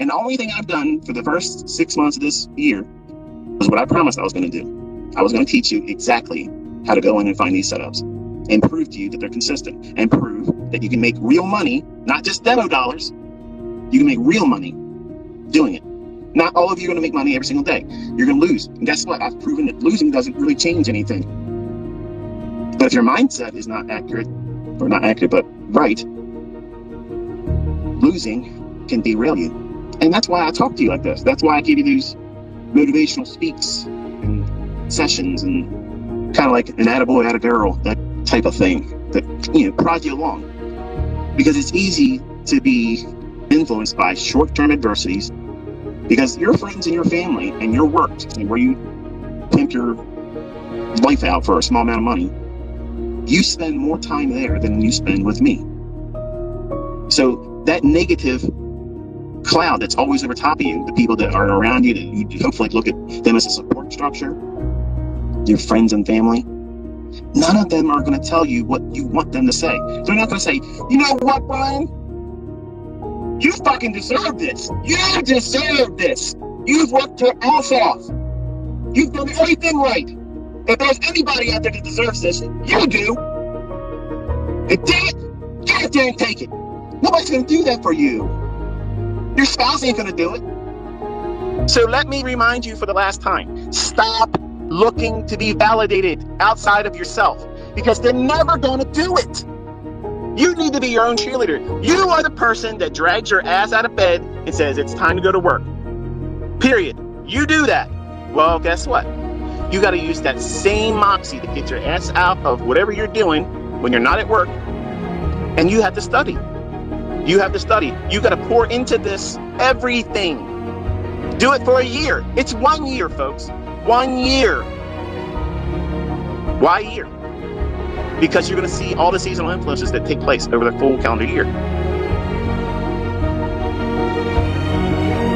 And the only thing I've done for the first 6 months of this year was what I promised I was going to do. I was going to teach you exactly how to go in and find these setups and prove to you that they're consistent and prove that you can make real money, not just demo dollars. You can make real money doing it. Not all of you are going to make money every single day. You're going to lose. And guess what? I've proven that losing doesn't really change anything. But if your mindset is not accurate, or not accurate, but right, losing can derail you. And that's why I talk to you like this. That's why I give you these motivational speaks and sessions and kind of like an attaboy, attagirl, that type of thing that, prods you along. Because it's easy to be influenced by short-term adversities because your friends and your family and your work and where you pimp your life out for a small amount of money, you spend more time there than you spend with me. So that negative cloud that's always over top of you, the people that are around you, that you hopefully look at them as a support structure, your friends and family, none of them are going to tell you what you want them to say. They're not going to say, you know what, Brian? You fucking deserve this. You deserve this. You've worked your ass off. You've done everything right. If there's anybody out there that deserves this, you do. And damn it, get out there and take it. Nobody's going to do that for you. Your spouse ain't going to do it. So let me remind you for the last time, stop looking to be validated outside of yourself because they're never going to do it. You need to be your own cheerleader. You are the person that drags your ass out of bed and says it's time to go to work. Period. You do that. Well, guess what? You got to use that same moxie to get your ass out of whatever you're doing when you're not at work. And you have to study. You have to study. You got to pour into this everything. Do it for a year. It's 1 year, folks. 1 year. Why a year? Because you're going to see all the seasonal influences that take place over the full calendar year.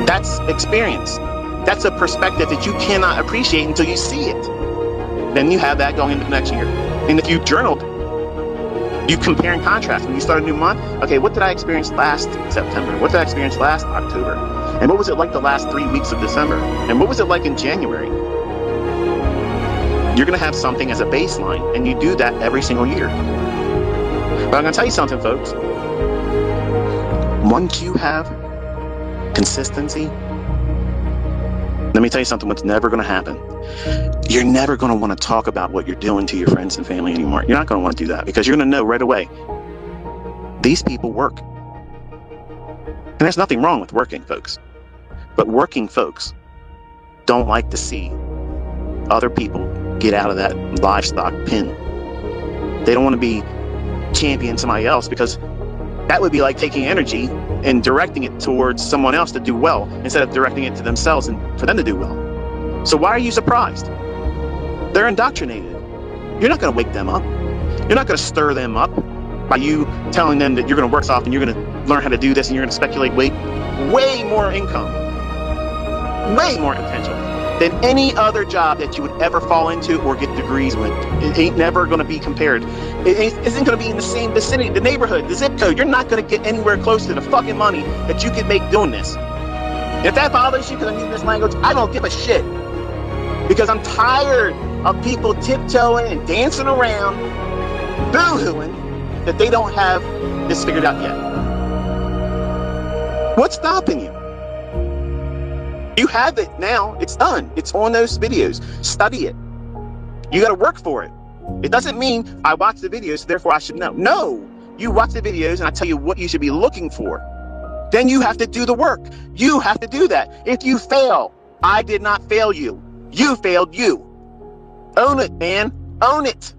That's experience. That's a perspective that you cannot appreciate until you see it. Then you have that going into the next year. And if you journaled, you compare and contrast. When you start a new month, okay, what did I experience last September? What did I experience last October? And what was it like the last 3 weeks of December? And what was it like in January? You're going to have something as a baseline, and you do that every single year. But I'm going to tell you something, folks. Once you have consistency, let me tell you something, what's never going to happen. You're never going to want to talk about what you're doing to your friends and family anymore. You're not going to want to do that because you're going to know right away, these people work. And there's nothing wrong with working, folks. But working folks don't like to see other people get out of that livestock pen. They don't want to be championing somebody else because that would be like taking energy and directing it towards someone else to do well instead of directing it to themselves and for them to do well. So why are you surprised? They're indoctrinated. You're not going to wake them up. You're not going to stir them up by you telling them that you're going to work soft and you're going to learn how to do this and you're going to speculate way more income, way more potential than any other job that you would ever fall into or get degrees with. It ain't never going to be compared. It isn't going to be in the same vicinity, the neighborhood, the zip code. You're not going to get anywhere close to the fucking money that you could make doing this. If that bothers you because I'm using this language, I don't give a shit. Because I'm tired of people tiptoeing and dancing around, boo-hooing that they don't have this figured out yet. What's stopping you? You have it now. It's done. It's on those videos. Study it. You got to work for it. It doesn't mean I watch the videos, so therefore I should know. No, you watch the videos and I tell you what you should be looking for. Then you have to do the work. You have to do that. If you fail, I did not fail you. You failed you. Own it, man. Own it.